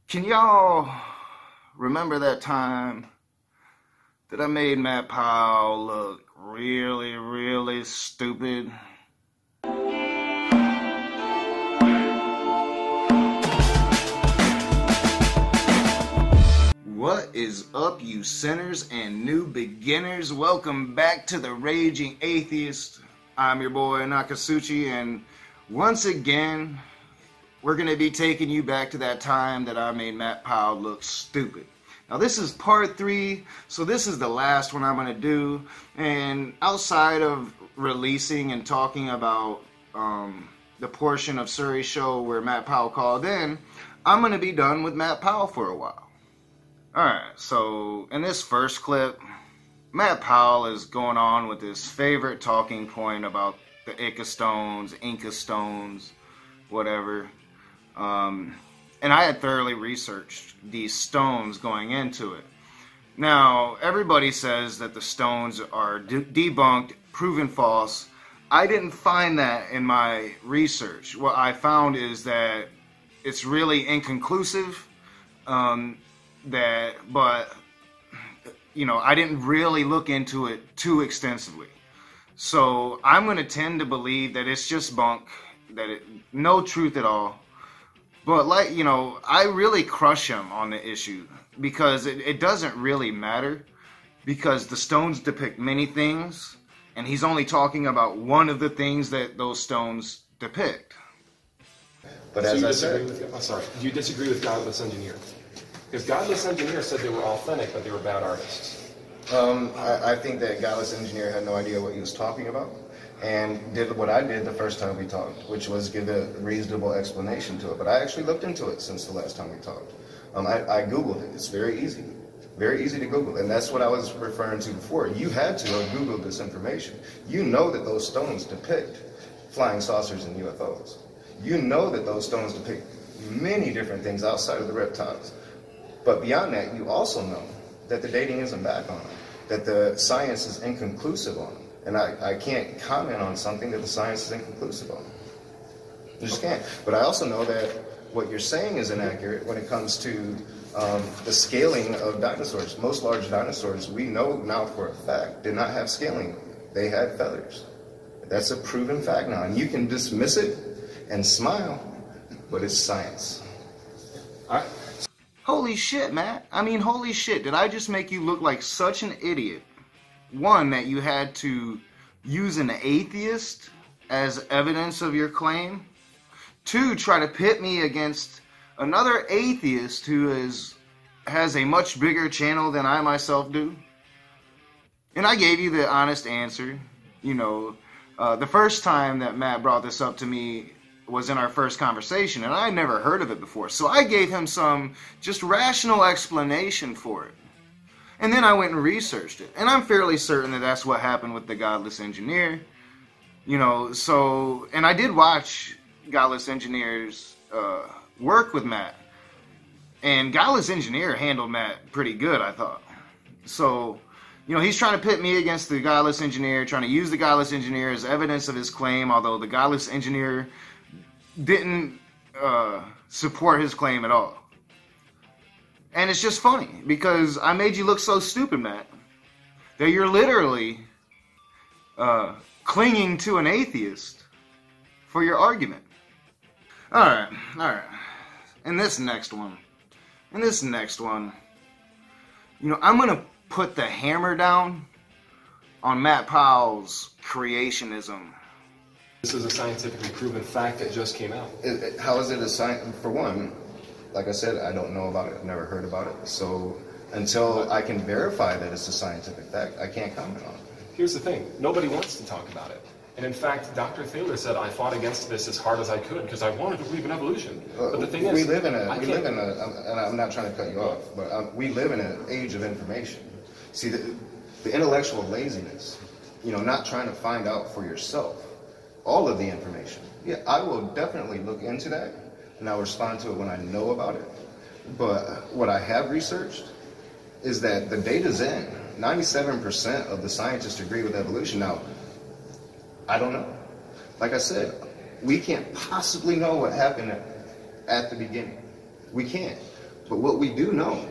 Can y'all remember that time that I made Matt Powell look really, really stupid? What is up, you sinners and new beginners? Welcome back to the Raging Atheist. I'm your boy Nakasuchi, and once again, we're going to be taking you back to that time that I made Matt Powell look stupid. Now this is part 3, so this is the last one I'm going to do. And outside of releasing and talking about the portion of Surrey's show where Matt Powell called in, I'm going to be done with Matt Powell for a while. Alright, so in this first clip, Matt Powell is going on with his favorite talking point about the Inca stones, whatever. And I had thoroughly researched these stones going into it. Now, everybody says that the stones are debunked, proven false. I didn't find that in my research. What I found is that it's really inconclusive, but you know, I didn't really look into it too extensively. So I'm going to tend to believe that it's just bunk, no truth at all. But, like, you know, I really crush him on the issue because it doesn't really matter, because the stones depict many things, and he's only talking about one of the things that those stones depict. But so as I said, do you disagree with Godless Engineer? Because Godless Engineer said they were authentic, but they were bad artists. I think that Godless Engineer had no idea what he was talking about, and did what I did the first time we talked, which was give a reasonable explanation to it. But I actually looked into it since the last time we talked. I Googled it. It's very easy to Google, and that's what I was referring to before. You had to have Googled this information. You know that those stones depict flying saucers and UFOs. You know that those stones depict many different things outside of the reptiles. But beyond that, you also know that the dating isn't back on them, that the science is inconclusive on them. And I can't comment on something that the science is inconclusive on. You just can't. But I also know that what you're saying is inaccurate when it comes to the scaling of dinosaurs. Most large dinosaurs, we know now for a fact, did not have scaling. They had feathers. That's a proven fact now. And you can dismiss it and smile, but it's science. All right. Holy shit, Matt. I mean, holy shit. Did I just make you look like such an idiot? One, that you had to use an atheist as evidence of your claim. Two, try to pit me against another atheist who has a much bigger channel than I myself do. And I gave you the honest answer. You know, the first time that Matt brought this up to me was in our first conversation, and I never heard of it before. So I gave him some just rational explanation for it. And then I went and researched it. And I'm fairly certain that that's what happened with the Godless Engineer. You know, so, and I did watch Godless Engineer's work with Matt. And Godless Engineer handled Matt pretty good, I thought. So, you know, he's trying to pit me against the Godless Engineer, trying to use the Godless Engineer as evidence of his claim, although the Godless Engineer didn't support his claim at all. And it's just funny, because I made you look so stupid, Matt, that you're literally clinging to an atheist for your argument. Alright. In this next one, you know, I'm going to put the hammer down on Matt Powell's creationism. This is a scientifically proven fact that just came out. How is it a science? For one, like I said, I don't know about it. I've never heard about it. So until I can verify that it's a scientific fact, I can't comment on it. Here's the thing. Nobody wants to talk about it. And in fact, Dr. Thaler said, I fought against this as hard as I could because I wanted to believe in evolution. But the thing is, we live in and I'm not trying to cut you off, but we live in an age of information. See, the intellectual laziness, you know, not trying to find out for yourself all of the information. Yeah, I will definitely look into that, and I'll respond to it when I know about it. But what I have researched is that the data's in. 97% of the scientists agree with evolution. Now, I don't know. Like I said, we can't possibly know what happened at the beginning. We can't. But what we do know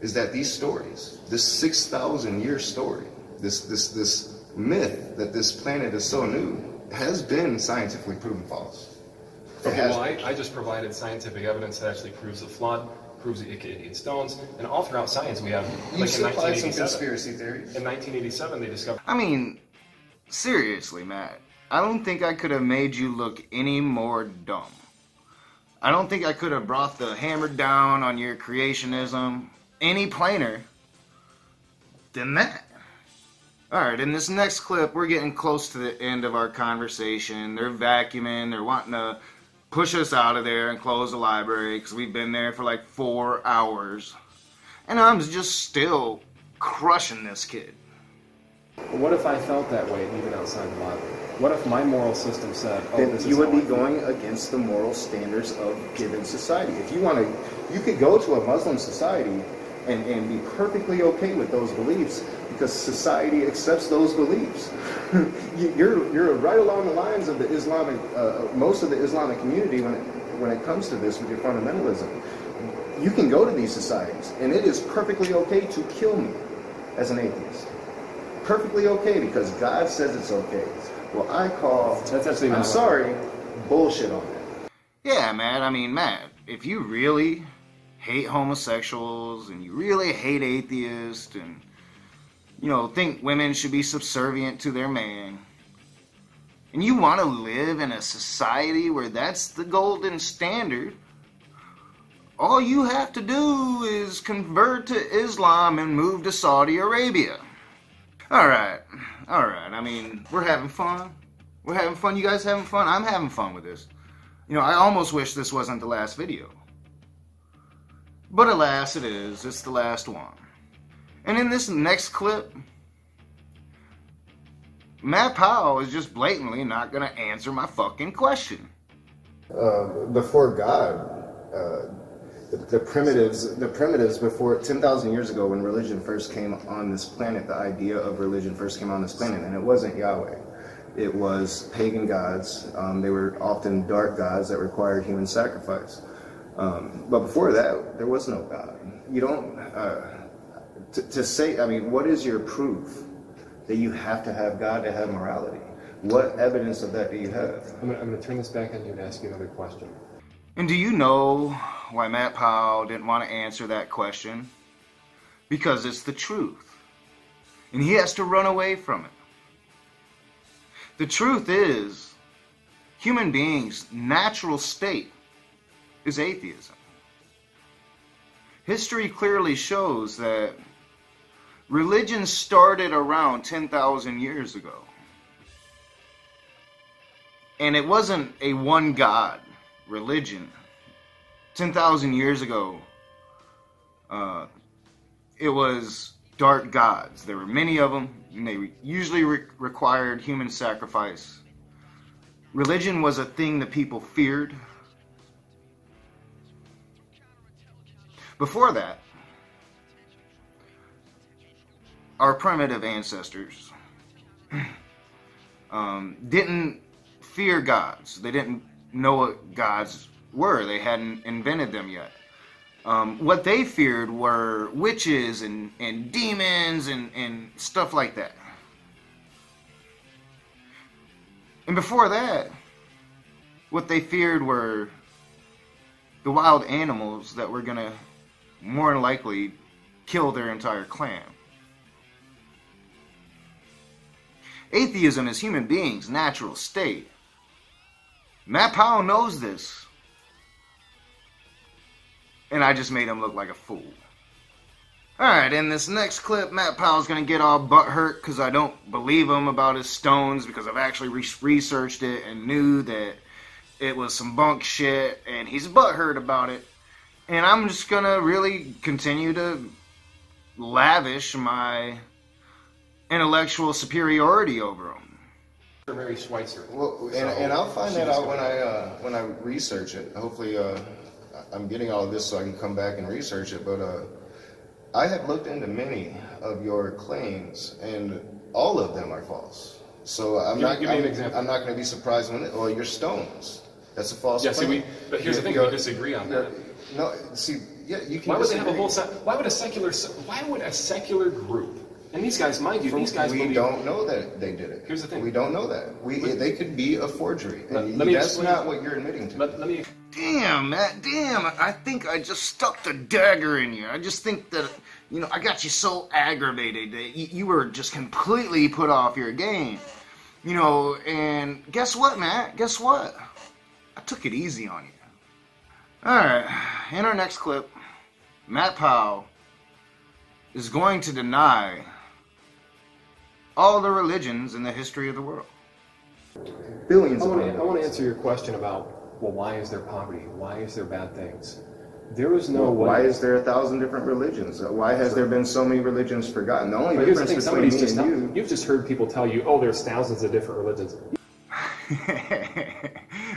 is that these stories, this 6,000-year story, this myth that this planet is so new, has been scientifically proven false. Okay, well, I just provided scientific evidence that actually proves the flood, proves the Akkadian stones, and all throughout science we have, like in 1987. Some conspiracy theories. In 1987 they discovered... I mean, seriously, Matt, I don't think I could have made you look any more dumb. I don't think I could have brought the hammer down on your creationism any plainer than that. Alright, in this next clip, we're getting close to the end of our conversation. They're vacuuming, they're wanting to push us out of there and close the library because we've been there for like 4 hours. And I'm just still crushing this kid. What if I felt that way even outside the library? What if my moral system said, oh, then this is you would how be I feel? going against the moral standards of given society. If you want to, you could go to a Muslim society and be perfectly okay with those beliefs because society accepts those beliefs. You're right along the lines of the Islamic, most of the Islamic community when it comes to this with your fundamentalism. You can go to these societies and it is perfectly okay to kill me as an atheist. Perfectly okay because God says it's okay. Well, I call, that's actually I'm sorry, bullshit on that. Yeah, man, I mean, Matt, if you really hate homosexuals and you really hate atheists and, you know, think women should be subservient to their man, and you want to live in a society where that's the golden standard, all you have to do is convert to Islam and move to Saudi Arabia. Alright, I mean, we're having fun. We're having fun. You guys having fun? I'm having fun with this. You know, I almost wish this wasn't the last video. But alas, it is. It's the last one. And in this next clip, Matt Powell is just blatantly not going to answer my fucking question. Before God, the primitives before 10,000 years ago when religion first came on this planet, the idea of religion first came on this planet, and it wasn't Yahweh. It was pagan gods. They were often dark gods that required human sacrifice. But before that, there was no God. You don't, to say, I mean, what is your proof that you have to have God to have morality? What evidence of that do you have? I'm going to turn this back on you and ask you another question. And do you know why Matt Powell didn't want to answer that question? Because it's the truth. And he has to run away from it. The truth is, human beings' natural state is atheism. History clearly shows that religion started around 10,000 years ago. And it wasn't a one God religion. 10,000 years ago, it was dark gods. There were many of them, and they usually required human sacrifice. Religion was a thing that people feared. Before that, our primitive ancestors didn't fear gods. They didn't know what gods were. They hadn't invented them yet. What they feared were witches and demons and stuff like that. And before that, what they feared were the wild animals that were going to more than likely kill their entire clan. Atheism is human beings' natural state. Matt Powell knows this. And I just made him look like a fool. Alright, in this next clip, Matt Powell's going to get all butthurt because I don't believe him about his stones because I've actually researched it and knew that it was some bunk shit, and he's butthurt about it. And I'm just going to really continue to lavish my intellectual superiority over him. Mary Schweitzer. Well, and I'll find that out when I research it. Hopefully, I'm getting all of this so I can come back and research it. But I have looked into many of your claims, and all of them are false. So I'm not going to be surprised when your stones. That's a false claim. But here's the thing: we disagree on that. No, see, yeah, you can. Why would they have a disagree. whole? Why would a secular group? And these guys, mind you, these guys. We don't know that they did it. Here's the thing. We don't know that. They could be a forgery. Let And me that's explain. not what you're admitting to. Let me. Damn, Matt, damn. I think I just stuck the dagger in you. I just think that, you know, I got you so aggravated that you were just completely put off your game. You know, and guess what, Matt? Guess what? I took it easy on you. Alright, in our next clip, Matt Powell is going to deny all the religions in the history of the world. Billions I of want to dollars. answer your question about, well, why is there poverty? Why is there bad things? There is no way. Why is there 1,000 different religions? Why has there been so many religions forgotten? The only But here's the difference thing, between somebody's me just and you. you've just heard people tell you, oh, there's thousands of different religions.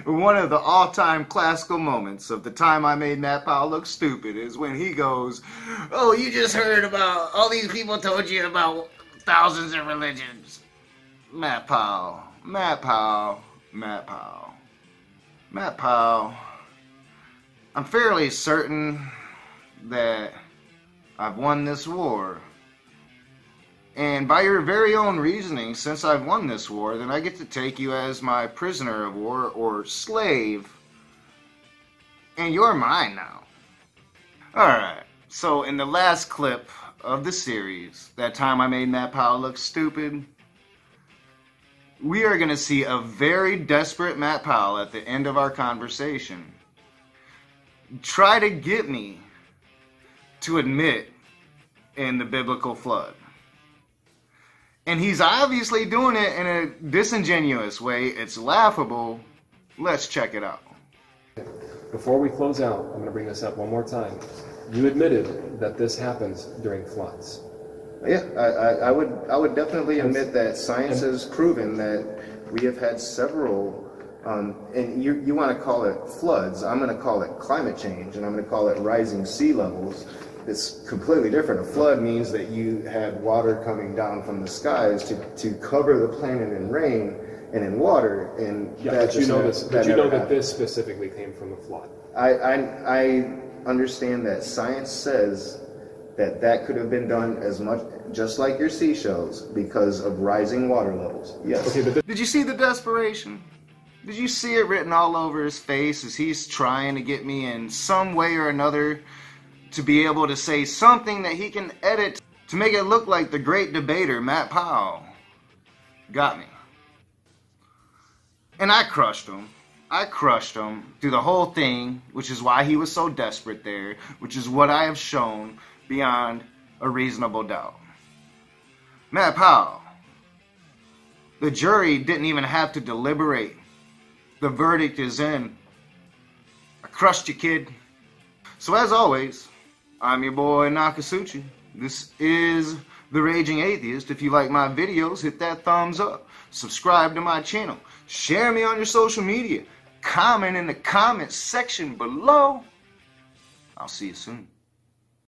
One of the all-time classical moments of the time I made Matt Powell look stupid is when he goes, oh, you just heard about, all these people told you about thousands of religions. Matt Powell, Matt Powell, Matt Powell, Matt Powell. I'm fairly certain that I've won this war. And by your very own reasoning, since I've won this war, then I get to take you as my prisoner of war or slave. And you're mine now. Alright, so in the last clip of the series, that time I made Matt Powell look stupid, we are going to see a very desperate Matt Powell at the end of our conversation try to get me to admit in the biblical flood. And he's obviously doing it in a disingenuous way. It's laughable. Let's check it out. Before we close out, I'm going to bring this up one more time. You admitted that this happens during floods. Yeah, I would definitely admit that science has proven that we have had several, and you want to call it floods. I'm going to call it climate change, and I'm going to call it rising sea levels. It's completely different. A flood means that you had water coming down from the skies to cover the planet in rain and in water, and Yeah, that but you just know never- this. that But you never know that happened. this specifically came from the flood. I understand that science says that could have been done as much, just like your seashells, because of rising water levels. Yes. Okay, but Did you see the desperation? Did you see it written all over his face as he's trying to get me in some way or another to be able to say something that he can edit to make it look like the great debater Matt Powell got me? And I crushed him. I crushed him through the whole thing, which is why he was so desperate there, which is what I have shown beyond a reasonable doubt. Matt Powell, the jury didn't even have to deliberate. The verdict is in. I crushed you, kid. So as always, I'm your boy Nakasuchi. This is The Raging Atheist. If you like my videos, hit that thumbs up. Subscribe to my channel. Share me on your social media. Comment in the comments section below. I'll see you soon.